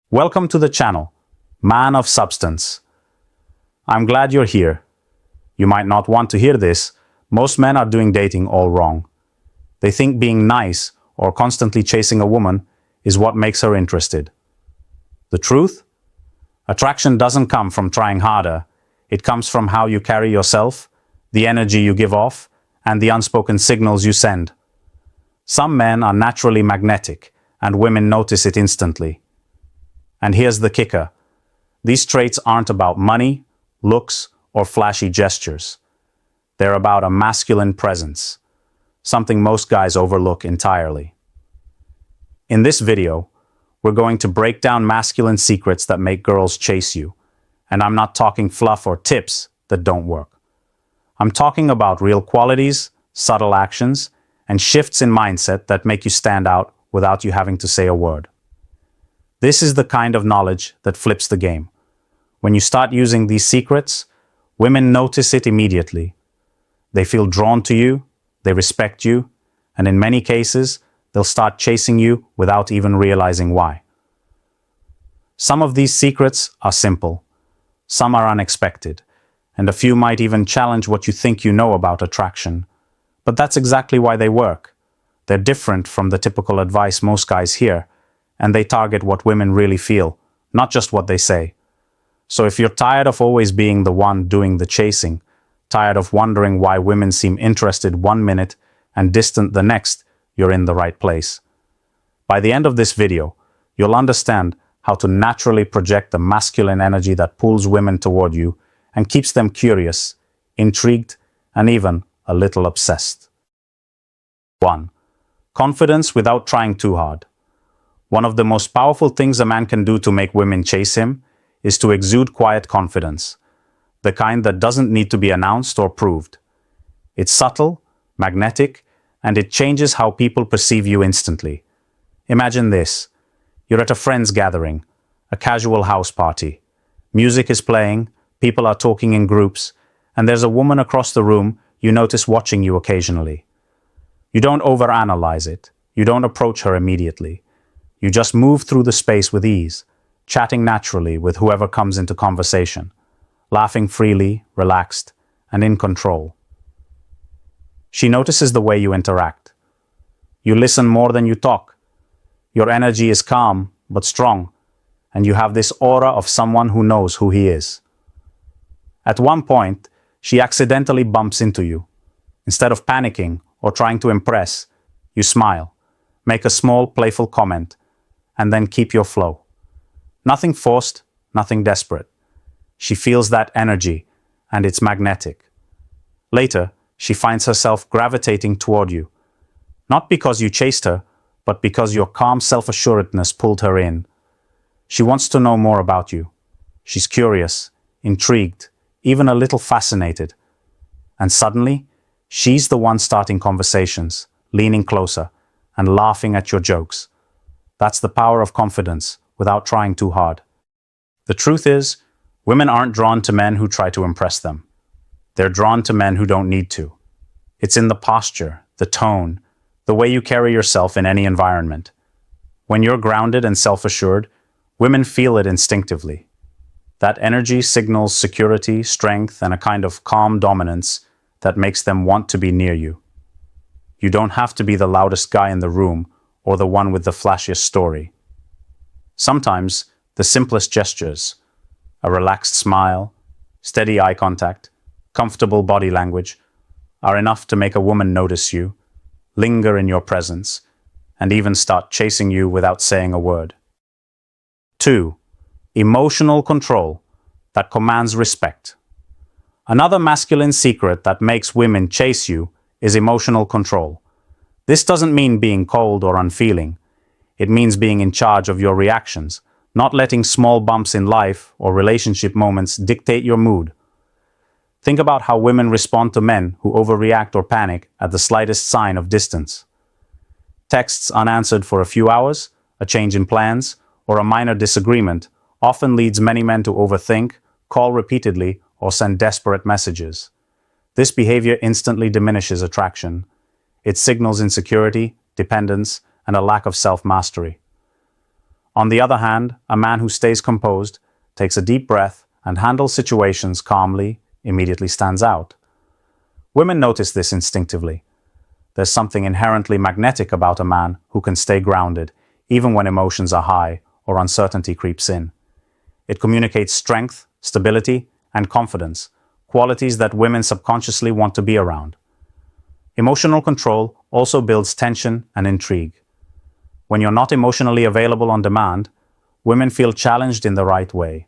Welcome to the channel, Man of Substance. I'm glad you're here. You might not want to hear this. Most men are doing dating all wrong. They think being nice or constantly chasing a woman is what makes her interested. The truth? Attraction doesn't come from trying harder. It comes from how you carry yourself, the energy you give off, and the unspoken signals you send. Some men are naturally magnetic, and women notice it instantly. And here's the kicker. These traits aren't about money, looks, or flashy gestures. They're about a masculine presence, something most guys overlook entirely. In this video, we're going to break down masculine secrets that make girls chase you. And I'm not talking fluff or tips that don't work. I'm talking about real qualities, subtle actions, and shifts in mindset that make you stand out without you having to say a word. This is the kind of knowledge that flips the game. When you start using these secrets, women notice it immediately. They feel drawn to you, they respect you, and in many cases, they'll start chasing you without even realizing why. Some of these secrets are simple, some are unexpected, and a few might even challenge what you think you know about attraction. But that's exactly why they work. They're different from the typical advice most guys hear, and they target what women really feel, not just what they say. So if you're tired of always being the one doing the chasing, tired of wondering why women seem interested one minute and distant the next, you're in the right place. By the end of this video, you'll understand how to naturally project the masculine energy that pulls women toward you and keeps them curious, intrigued, and even a little obsessed. 1. Confidence without trying too hard. One of the most powerful things a man can do to make women chase him is to exude quiet confidence, the kind that doesn't need to be announced or proved. It's subtle, magnetic, and it changes how people perceive you instantly. Imagine this. You're at a friend's gathering, a casual house party. Music is playing, people are talking in groups, and there's a woman across the room you notice watching you occasionally. You don't overanalyze it. You don't approach her immediately. You just move through the space with ease, chatting naturally with whoever comes into conversation, laughing freely, relaxed, and in control. She notices the way you interact. You listen more than you talk. Your energy is calm but strong, and you have this aura of someone who knows who he is. At one point, she accidentally bumps into you. Instead of panicking or trying to impress, you smile, make a small, playful comment, and then keep your flow. Nothing forced, nothing desperate. She feels that energy, and it's magnetic. Later, she finds herself gravitating toward you. Not because you chased her, but because your calm self-assuredness pulled her in. She wants to know more about you. She's curious, intrigued, even a little fascinated. And suddenly, she's the one starting conversations, leaning closer, and laughing at your jokes. That's the power of confidence, without trying too hard. The truth is, women aren't drawn to men who try to impress them. They're drawn to men who don't need to. It's in the posture, the tone, the way you carry yourself in any environment. When you're grounded and self-assured, women feel it instinctively. That energy signals security, strength, and a kind of calm dominance that makes them want to be near you. You don't have to be the loudest guy in the room or the one with the flashiest story. Sometimes, the simplest gestures, a relaxed smile, steady eye contact, comfortable body language, are enough to make a woman notice you, linger in your presence, and even start chasing you without saying a word. 2. Emotional control that commands respect. Another masculine secret that makes women chase you is emotional control. This doesn't mean being cold or unfeeling. It means being in charge of your reactions, not letting small bumps in life or relationship moments dictate your mood. Think about how women respond to men who overreact or panic at the slightest sign of distance. Texts unanswered for a few hours, a change in plans, or a minor disagreement often leads many men to overthink, call repeatedly, or send desperate messages. This behavior instantly diminishes attraction. It signals insecurity, dependence, and a lack of self-mastery. On the other hand, a man who stays composed, takes a deep breath, and handles situations calmly immediately stands out. Women notice this instinctively. There's something inherently magnetic about a man who can stay grounded, even when emotions are high or uncertainty creeps in. It communicates strength, stability, and confidence, qualities that women subconsciously want to be around. Emotional control also builds tension and intrigue. When you're not emotionally available on demand, women feel challenged in the right way.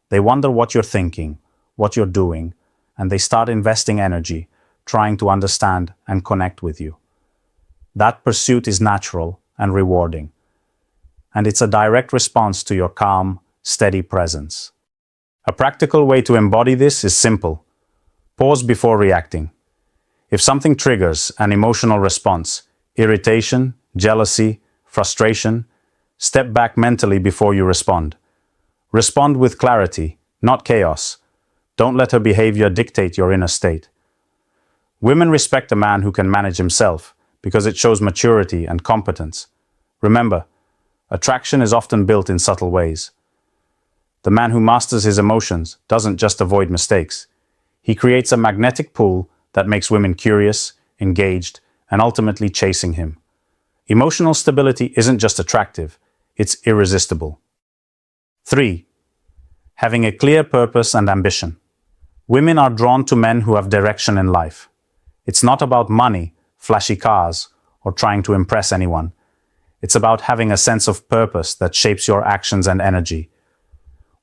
They wonder what you're thinking, what you're doing, and they start investing energy, trying to understand and connect with you. That pursuit is natural and rewarding, and it's a direct response to your calm, steady presence. A practical way to embody this is simple. Pause before reacting. If something triggers an emotional response, irritation, jealousy, frustration, step back mentally before you respond. Respond with clarity, not chaos. Don't let her behavior dictate your inner state. Women respect a man who can manage himself because it shows maturity and competence. Remember, attraction is often built in subtle ways. The man who masters his emotions doesn't just avoid mistakes. He creates a magnetic pull that makes women curious, engaged, and ultimately chasing him. Emotional stability isn't just attractive, it's irresistible. 3. Having a clear purpose and ambition. Women are drawn to men who have direction in life. It's not about money, flashy cars, or trying to impress anyone. It's about having a sense of purpose that shapes your actions and energy.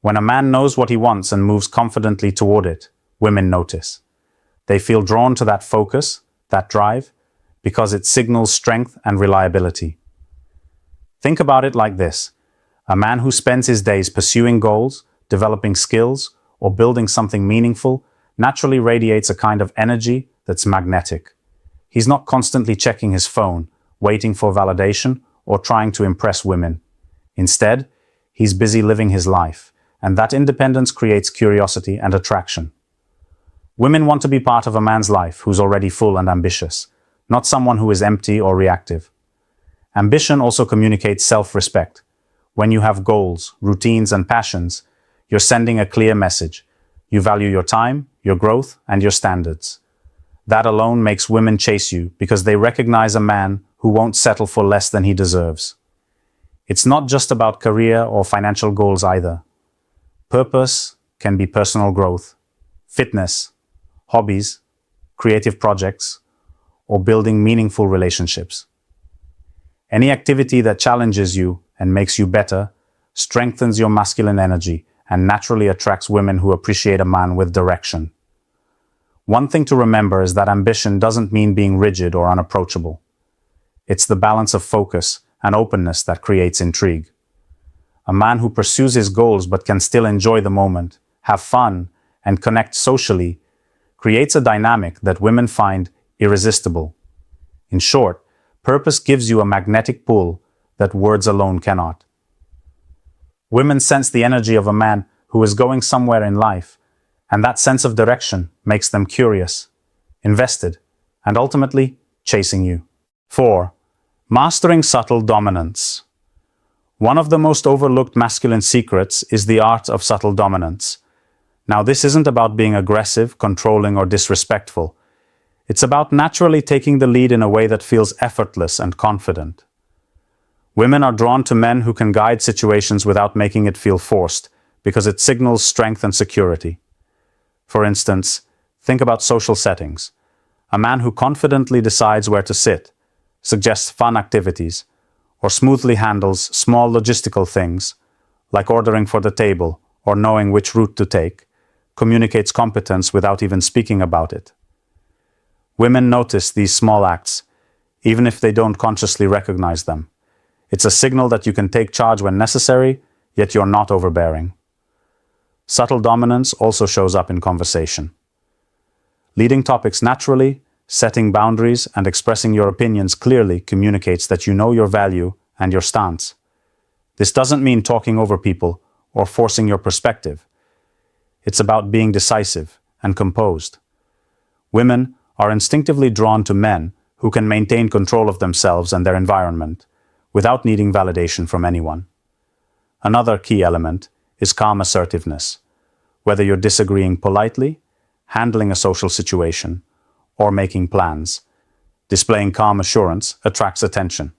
When a man knows what he wants and moves confidently toward it, women notice. They feel drawn to that focus, that drive, because it signals strength and reliability. Think about it like this. A man who spends his days pursuing goals, developing skills, or building something meaningful naturally radiates a kind of energy that's magnetic. He's not constantly checking his phone, waiting for validation, or trying to impress women. Instead, he's busy living his life, and that independence creates curiosity and attraction. Women want to be part of a man's life who's already full and ambitious, not someone who is empty or reactive. Ambition also communicates self-respect. When you have goals, routines, and passions, you're sending a clear message. You value your time, your growth, and your standards. That alone makes women chase you because they recognize a man who won't settle for less than he deserves. It's not just about career or financial goals either. Purpose can be personal growth, fitness, hobbies, creative projects, or building meaningful relationships. Any activity that challenges you and makes you better strengthens your masculine energy and naturally attracts women who appreciate a man with direction. One thing to remember is that ambition doesn't mean being rigid or unapproachable. It's the balance of focus and openness that creates intrigue. A man who pursues his goals but can still enjoy the moment, have fun, and connect socially creates a dynamic that women find irresistible. In short, purpose gives you a magnetic pull that words alone cannot. Women sense the energy of a man who is going somewhere in life, and that sense of direction makes them curious, invested, and ultimately chasing you. 4. Mastering subtle dominance. One of the most overlooked masculine secrets is the art of subtle dominance. Now, this isn't about being aggressive, controlling, or disrespectful. It's about naturally taking the lead in a way that feels effortless and confident. Women are drawn to men who can guide situations without making it feel forced, because it signals strength and security. For instance, think about social settings. A man who confidently decides where to sit, suggests fun activities, or smoothly handles small logistical things, like ordering for the table or knowing which route to take, communicates competence without even speaking about it. Women notice these small acts, even if they don't consciously recognize them. It's a signal that you can take charge when necessary, yet you're not overbearing. Subtle dominance also shows up in conversation. Leading topics naturally, setting boundaries, and expressing your opinions clearly communicates that you know your value and your stance. This doesn't mean talking over people or forcing your perspective. It's about being decisive and composed. Women are instinctively drawn to men who can maintain control of themselves and their environment without needing validation from anyone. Another key element is calm assertiveness. Whether you're disagreeing politely, handling a social situation, or making plans, displaying calm assurance attracts attention.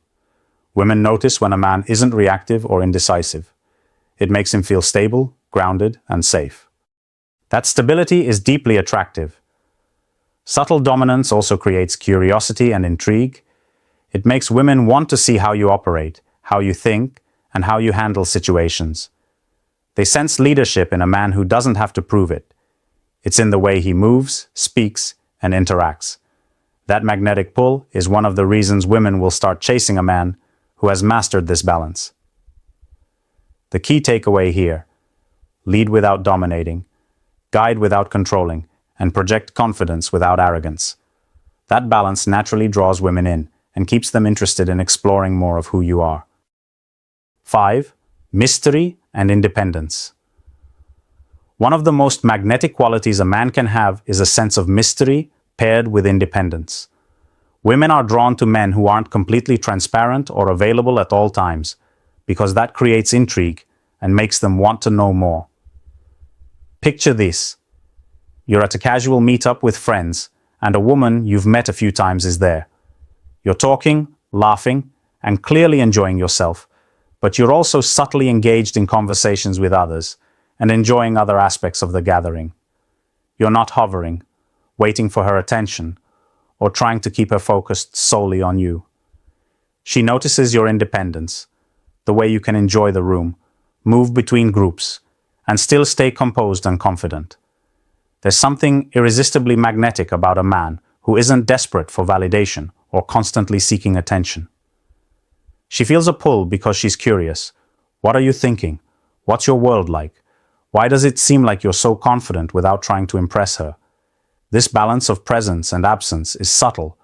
Women notice when a man isn't reactive or indecisive. It makes him feel stable, grounded, and safe. That stability is deeply attractive. Subtle dominance also creates curiosity and intrigue. It makes women want to see how you operate, how you think, and how you handle situations. They sense leadership in a man who doesn't have to prove it. It's in the way he moves, speaks, and interacts. That magnetic pull is one of the reasons women will start chasing a man who has mastered this balance. The key takeaway here: lead without dominating, guide without controlling, and project confidence without arrogance. That balance naturally draws women in and keeps them interested in exploring more of who you are. 5. Mystery and independence. One of the most magnetic qualities a man can have is a sense of mystery paired with independence. Women are drawn to men who aren't completely transparent or available at all times, because that creates intrigue and makes them want to know more. Picture this. You're at a casual meetup with friends, and a woman you've met a few times is there. You're talking, laughing, and clearly enjoying yourself, but you're also subtly engaged in conversations with others and enjoying other aspects of the gathering. You're not hovering, waiting for her attention, or trying to keep her focused solely on you. She notices your independence, the way you can enjoy the room, move between groups, and still stay composed and confident. There's something irresistibly magnetic about a man who isn't desperate for validation or constantly seeking attention. She feels a pull because she's curious. What are you thinking? What's your world like? Why does it seem like you're so confident without trying to impress her? This balance of presence and absence is subtle,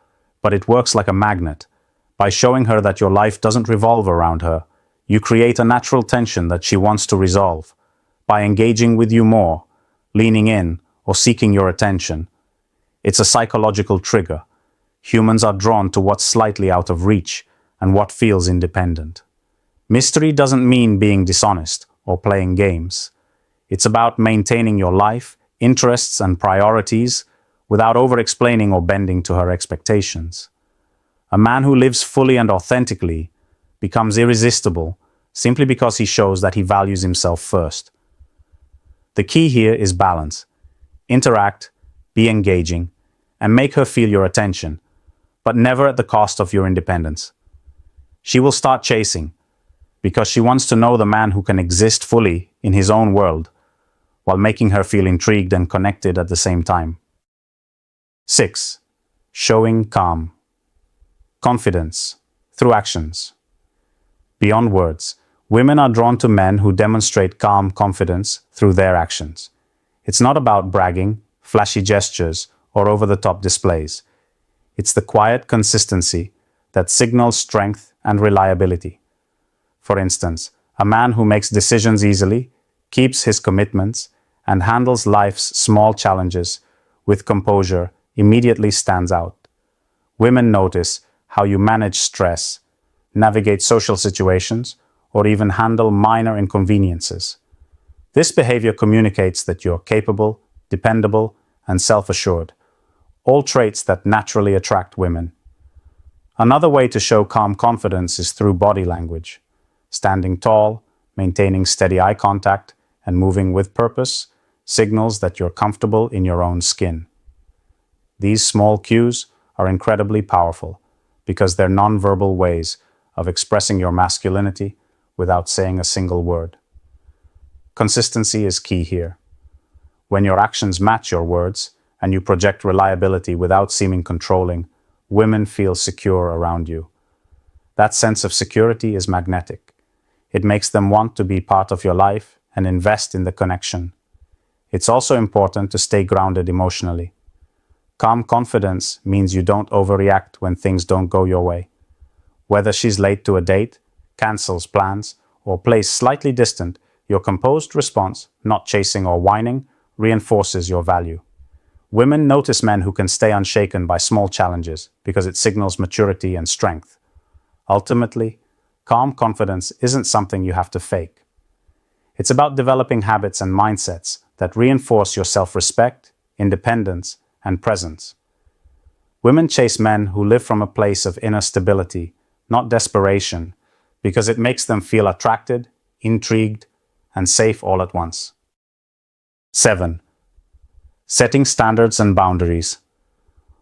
but it works like a magnet. By showing her that your life doesn't revolve around her, you create a natural tension that she wants to resolve. By engaging with you more, leaning in, or seeking your attention, it's a psychological trigger. Humans are drawn to what's slightly out of reach and what feels independent. Mystery doesn't mean being dishonest or playing games. It's about maintaining your life, interests, and priorities without over-explaining or bending to her expectations. A man who lives fully and authentically becomes irresistible simply because he shows that he values himself first. The key here is balance. Interact, be engaging, and make her feel your attention, but never at the cost of your independence. She will start chasing because she wants to know the man who can exist fully in his own world while making her feel intrigued and connected at the same time. 6. Showing calm. Confidence through actions. Beyond words, women are drawn to men who demonstrate calm confidence through their actions. It's not about bragging, flashy gestures, or over-the-top displays. It's the quiet consistency that signals strength and reliability. For instance, a man who makes decisions easily, keeps his commitments, and handles life's small challenges with composure immediately stands out. Women notice how you manage stress, navigate social situations, or even handle minor inconveniences. This behavior communicates that you're capable, dependable, and self-assured, all traits that naturally attract women. Another way to show calm confidence is through body language. Standing tall, maintaining steady eye contact, and moving with purpose signals that you're comfortable in your own skin. These small cues are incredibly powerful because they're nonverbal ways of expressing your masculinity without saying a single word. Consistency is key here. When your actions match your words and you project reliability without seeming controlling, women feel secure around you. That sense of security is magnetic. It makes them want to be part of your life and invest in the connection. It's also important to stay grounded emotionally. Calm confidence means you don't overreact when things don't go your way. Whether she's late to a date, cancels plans, or plays slightly distant, your composed response, not chasing or whining, reinforces your value. Women notice men who can stay unshaken by small challenges because it signals maturity and strength. Ultimately, calm confidence isn't something you have to fake. It's about developing habits and mindsets that reinforce your self-respect, independence, and presence. Women chase men who live from a place of inner stability, not desperation, because it makes them feel attracted, intrigued, and safe all at once. 7. Setting standards and boundaries.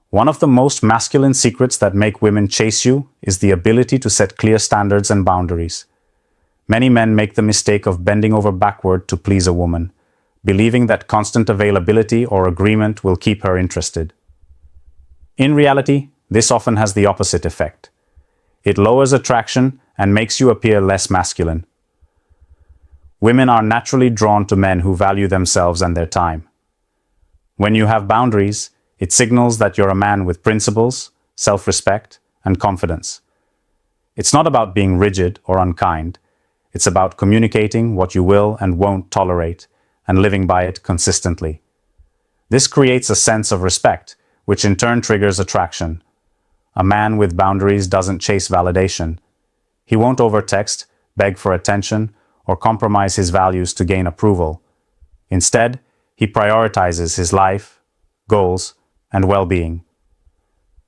One of the most masculine secrets that make women chase you is the ability to set clear standards and boundaries. Many men make the mistake of bending over backward to please a woman, believing that constant availability or agreement will keep her interested. In reality, this often has the opposite effect. It lowers attraction and makes you appear less masculine. Women are naturally drawn to men who value themselves and their time. When you have boundaries, it signals that you're a man with principles, self-respect, and confidence. It's not about being rigid or unkind. It's about communicating what you will and won't tolerate and living by it consistently. This creates a sense of respect, which in turn triggers attraction. A man with boundaries doesn't chase validation. He won't overtext, beg for attention, or compromise his values to gain approval. Instead, he prioritizes his life, goals, and well-being.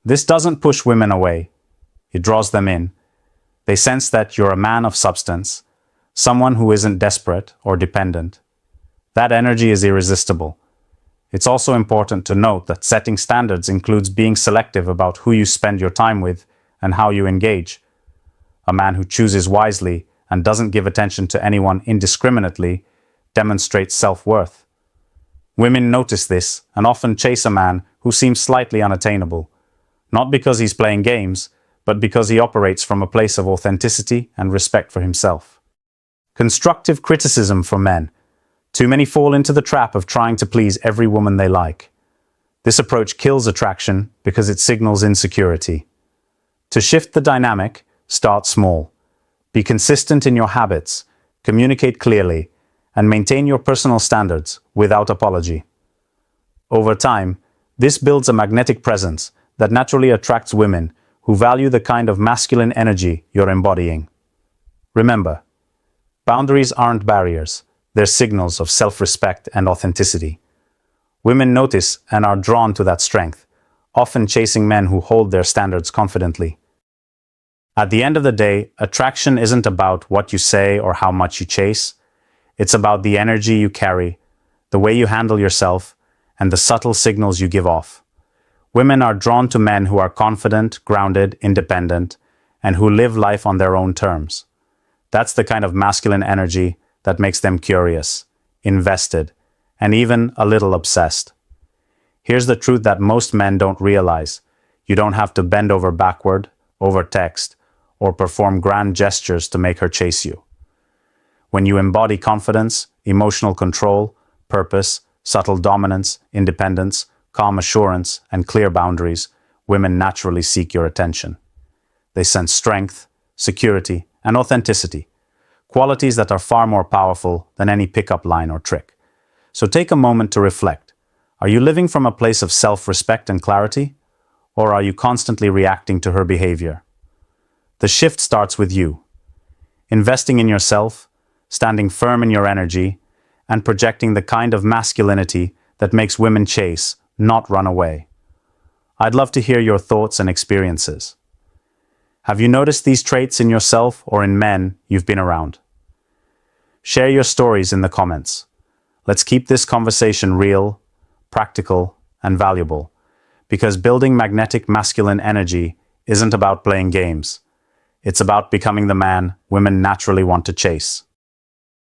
This doesn't push women away. It draws them in. They sense that you're a man of substance, someone who isn't desperate or dependent. That energy is irresistible. It's also important to note that setting standards includes being selective about who you spend your time with and how you engage. A man who chooses wisely and doesn't give attention to anyone indiscriminately demonstrates self-worth. Women notice this and often chase a man who seems slightly unattainable, not because he's playing games, but because he operates from a place of authenticity and respect for himself. Constructive criticism for men. Too many fall into the trap of trying to please every woman they like. This approach kills attraction because it signals insecurity. To shift the dynamic, start small. Be consistent in your habits, communicate clearly, and maintain your personal standards without apology. Over time, this builds a magnetic presence that naturally attracts women who value the kind of masculine energy you're embodying. Remember, boundaries aren't barriers, they're signals of self-respect and authenticity. Women notice and are drawn to that strength, often chasing men who hold their standards confidently. At the end of the day, attraction isn't about what you say or how much you chase. It's about the energy you carry, the way you handle yourself, and the subtle signals you give off. Women are drawn to men who are confident, grounded, independent, and who live life on their own terms. That's the kind of masculine energy that makes them curious, invested, and even a little obsessed. Here's the truth that most men don't realize. You don't have to bend over backward, overtext, or perform grand gestures to make her chase you. When you embody confidence, emotional control, purpose, subtle dominance, independence, calm assurance, and clear boundaries, women naturally seek your attention. They sense strength, security, and authenticity, qualities that are far more powerful than any pickup line or trick. So take a moment to reflect. Are you living from a place of self-respect and clarity, or are you constantly reacting to her behavior? The shift starts with you. Investing in yourself, standing firm in your energy, and projecting the kind of masculinity that makes women chase, not run away. I'd love to hear your thoughts and experiences. Have you noticed these traits in yourself or in men you've been around? Share your stories in the comments. Let's keep this conversation real, practical, and valuable, because building magnetic masculine energy isn't about playing games. It's about becoming the man women naturally want to chase.